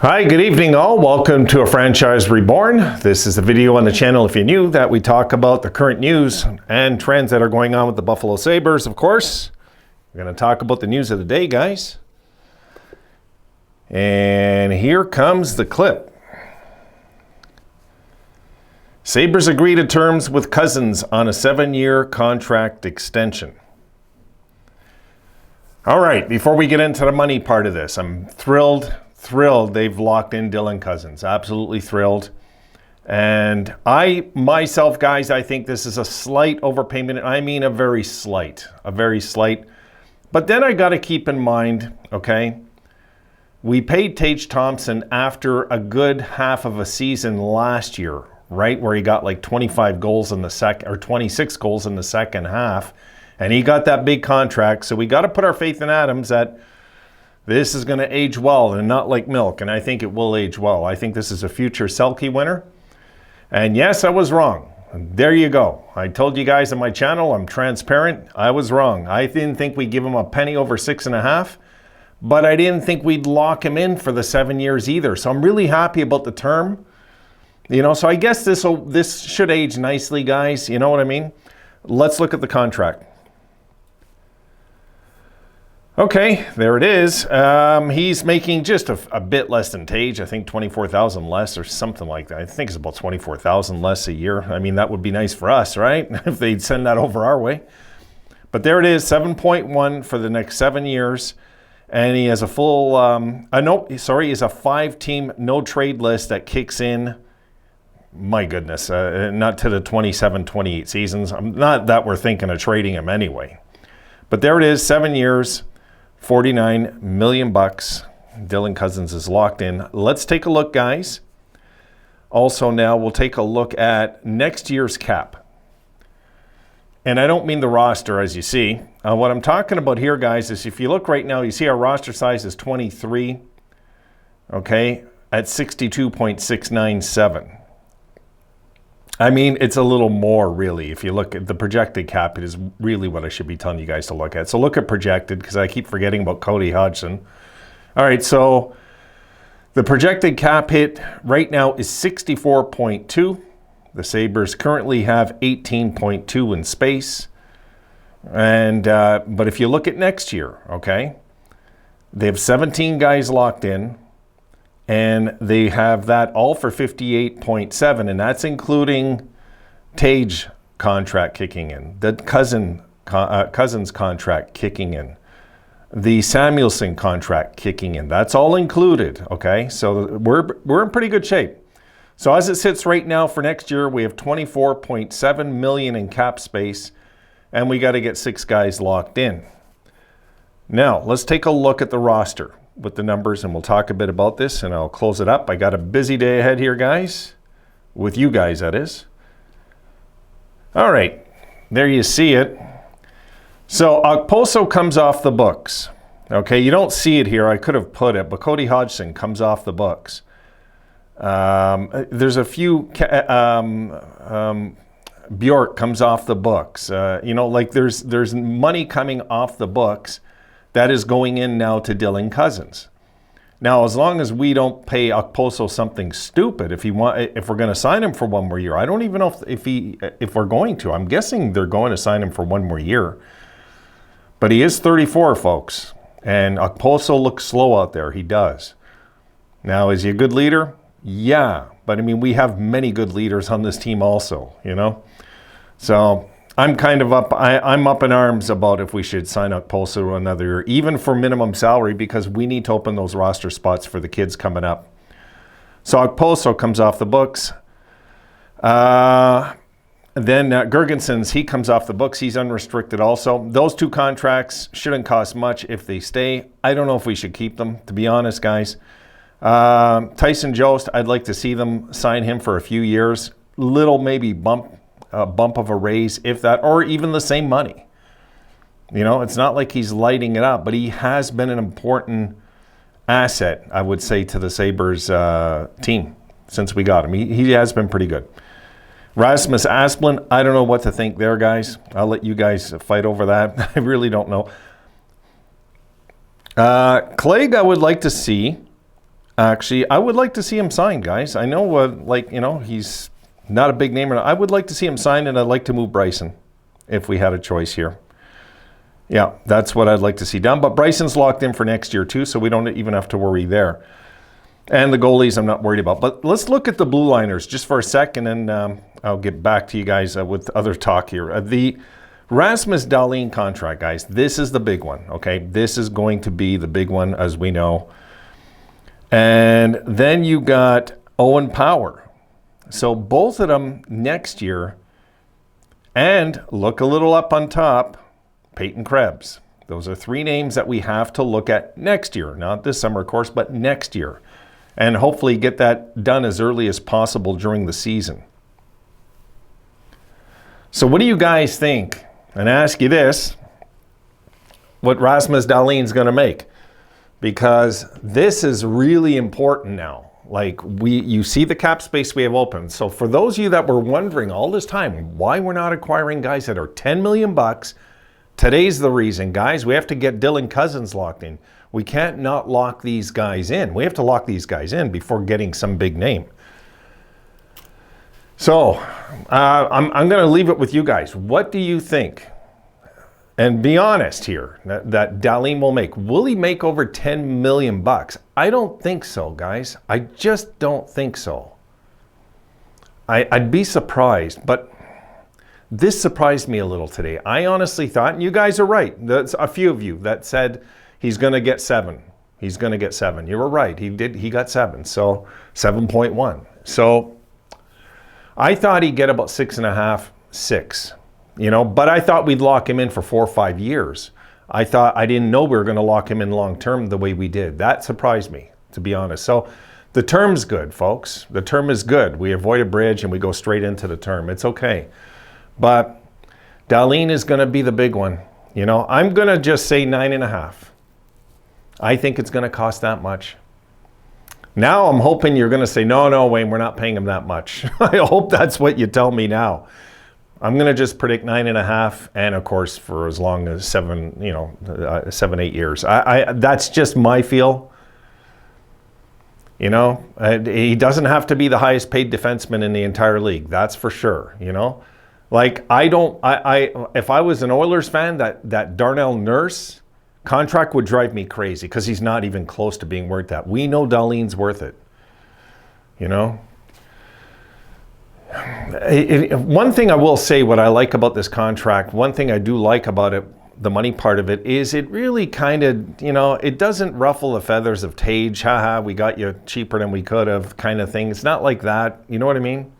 Hi, good evening all. Welcome to a franchise reborn. This is a video on the channel, if you're new, that we talk about the current news and trends that are going on with the Buffalo Sabres, of course. We're going to talk about the news of the day, guys. And here comes the clip. Sabres agree to terms with Cozens on a 7-year contract extension. All right, before we get into the money part of this, I'm thrilled they've locked in Dylan Cozens. Absolutely thrilled. And I myself, guys, I think this is a slight overpayment. I mean a very slight. But then I got to keep in mind, okay, we paid Tage Thompson after a good half of a season last year, right, where he got like 25 goals in the second, or 26 goals in the second half, and he got that big contract. So we got to put our faith in Adams that this is going to age well and not like milk, and I think it will age well. I think this is a future Selke winner. And yes, I was wrong. There you go. I told you guys on my channel, I'm transparent. I was wrong. I didn't think we'd give him a penny over 6.5, but I didn't think we'd lock him in for the 7 years either. So I'm really happy about the term. You know, so I guess this should age nicely, guys. You know what I mean? Let's look at the contract. Okay, there it is. He's making just a bit less than Tage. I think 24,000 less or something like that. I think it's about 24,000 less a year. I mean, that would be nice for us, right? If they'd send that over our way. But there it is, 7.1 for the next 7 years. And he has a full, he has a 5-team no-trade list that kicks in, my goodness, not to the 27-28 seasons. Not that we're thinking of trading him anyway. But there it is, 7 years. $49 million. Dylan Cozens is locked in. Let's take a look, guys. Also now we'll take a look at next year's cap. And I don't mean the roster, as you see. What I'm talking about here, guys, is if you look right now, you see our roster size is 23, okay, at 62.697. I mean, it's a little more, really. If you look at the projected cap, it is really what I should be telling you guys to look at. So look at projected, because I keep forgetting about Cody Hodgson. All right, so the projected cap hit right now is 64.2. The Sabres currently have 18.2 in space. And but if you look at next year, okay, they have 17 guys locked in. And they have that all for 58.7, and that's including Tage contract kicking in, the Cozens contract kicking in, the Samuelson contract kicking in. That's all included, okay? So we're in pretty good shape. So as it sits right now for next year, we have 24.7 million in cap space, and we got to get 6 guys locked in. Now, let's take a look at the roster with the numbers, and we'll talk a bit about this, and I'll close it up. I got a busy day ahead here, guys, with you guys, that is. All right, there you see it. So Okposo comes off the books. Okay, you don't see it here. I could have put it, but Cody Hodgson comes off the books. There's a few. Bjork comes off the books. You know, like there's money coming off the books that is going in now to Dylan Cozens. Now, as long as we don't pay Okposo something stupid, if we're going to sign him for 1 more year, I don't even know if we're going to. I'm guessing they're going to sign him for 1 more year. But he is 34, folks, and Okposo looks slow out there. He does. Now, is he a good leader? Yeah, but I mean, we have many good leaders on this team also, you know. So I'm kind of up. I'm up in arms about if we should sign Okposo another year, even for minimum salary, because we need to open those roster spots for the kids coming up. So Okposo comes off the books. Then Gergensons, he comes off the books. He's unrestricted also. Those 2 contracts shouldn't cost much if they stay. I don't know if we should keep them, to be honest, guys. Tyson Jost, I'd like to see them sign him for a few years. Little maybe bump of a raise, if that, or even the same money. You know, it's not like he's lighting it up, but he has been an important asset, I would say, to the Sabres team since we got him. He has been pretty good. Rasmus Asplund, I don't know what to think there, guys. I'll let you guys fight over that. I really don't know. Clegg, I would like to see. Actually, I would like to see him sign, guys. I know, he's not a big name. I would like to see him sign, and I'd like to move Bryson if we had a choice here. Yeah, that's what I'd like to see done. But Bryson's locked in for next year too, so we don't even have to worry there. And the goalies I'm not worried about. But let's look at the blue liners just for a second, and I'll get back to you guys with other talk here. The Rasmus Dahlin contract, guys, this is the big one, okay? This is going to be the big one, as we know. And then you got Owen Power. So both of them next year. And look a little up on top, Peyton Krebs. Those are three names that we have to look at next year. Not this summer, of course, but next year. And hopefully get that done as early as possible during the season. So what do you guys think? And I ask you this, what Rasmus Dahlin's going to make? Because this is really important now. Like, you see the cap space we have open. So for those of you that were wondering all this time why we're not acquiring guys that are $10 million, today's the reason, guys. We have to get Dylan Cozens locked in. We can't not lock these guys in. We have to lock these guys in before getting some big name. So I'm going to leave it with you guys. What do you think? And be honest here, that Dahlin will make. Will he make over $10 million? I don't think so, guys. I just don't think so. I'd be surprised, but this surprised me a little today. I honestly thought, and you guys are right, there's a few of you that said he's going to get 7. He's going to get 7. You were right. He got 7. So 7.1. So I thought he'd get about 6.5, 6. But I thought we'd lock him in for 4 or 5 years. I didn't know we were going to lock him in long term the way we did. That surprised me, to be honest. So the term's good, folks. The term is good. We avoid a bridge and we go straight into the term. It's okay. But Dahlin is going to be the big one. I'm going to just say 9.5. I think it's going to cost that much. Now I'm hoping you're going to say, no, Wayne, we're not paying him that much. I hope that's what you tell me now. I'm going to just predict 9.5, and of course for as long as 7, 8 years. That's just my feel. He doesn't have to be the highest paid defenseman in the entire league. That's for sure. Like if I was an Oilers fan, that Darnell Nurse contract would drive me crazy because he's not even close to being worth that. We know Dahlin's worth it. One thing I will say, what I like about this contract, one thing I do like about it, the money part of it, is it really kind of, it doesn't ruffle the feathers of Tage, haha, we got you cheaper than we could have kind of thing. It's not like that, you know what I mean?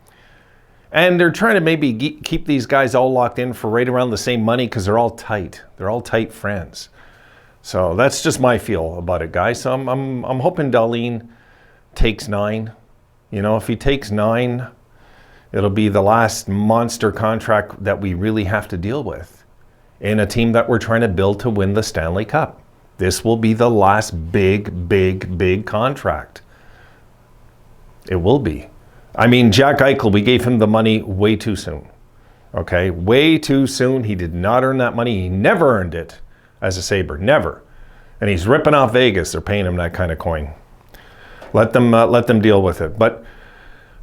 And they're trying to maybe keep these guys all locked in for right around the same money because they're all tight. They're all tight friends. So that's just my feel about it, guys. So I'm hoping Dahlin takes 9. If he takes 9, it'll be the last monster contract that we really have to deal with in a team that we're trying to build to win the Stanley Cup. This will be the last big contract. It will be. I mean, Jack Eichel, we gave him the money way too soon. Okay, way too soon. He did not earn that money. He never earned it as a Sabre, never. And he's ripping off Vegas. They're paying him that kind of coin. Let them deal with it. But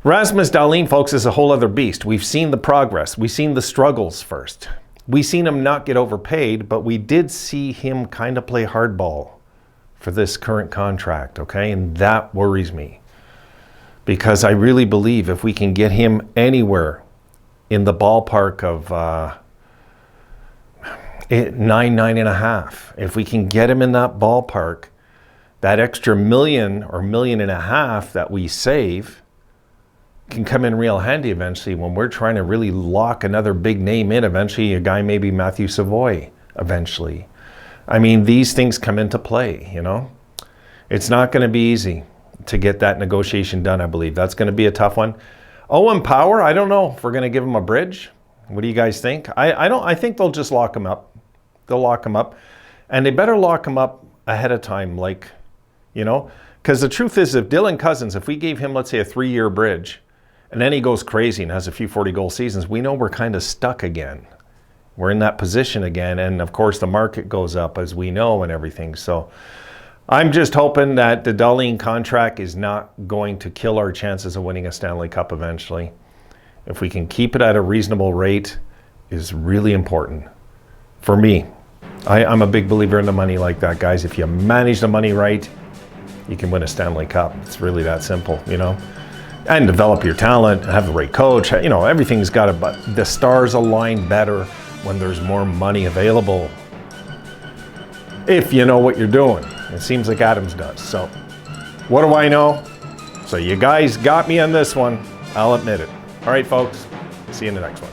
Rasmus Dahlin, folks, is a whole other beast. We've seen the progress. We've seen the struggles first. We've seen him not get overpaid, but we did see him kind of play hardball for this current contract, okay? And that worries me because I really believe if we can get him anywhere in the ballpark of 9.5, if we can get him in that ballpark, that extra $1 million or $1.5 million that we save can come in real handy eventually when we're trying to really lock another big name in. Eventually, a guy maybe Matthew Savoy, eventually. I mean, these things come into play, It's not going to be easy to get that negotiation done, I believe. That's going to be a tough one. Owen Power, I don't know if we're going to give him a bridge. What do you guys think? I think they'll just lock him up. They'll lock him up. And they better lock him up ahead of time, because the truth is, if Dylan Cozens, if we gave him, let's say, a 3-year bridge, and then he goes crazy and has a few 40-goal seasons, we know we're kind of stuck again. We're in that position again. And of course, the market goes up, as we know, and everything. So I'm just hoping that the Dahlin contract is not going to kill our chances of winning a Stanley Cup eventually. If we can keep it at a reasonable rate, is really important for me. I'm a big believer in the money like that, guys. If you manage the money right, you can win a Stanley Cup. It's really that simple, you know. And develop your talent, have the right coach. You know, everything's got to, but the stars align better when there's more money available. If you know what you're doing. It seems like Adams does. So, what do I know? So you guys got me on this one. I'll admit it. All right, folks. See you in the next one.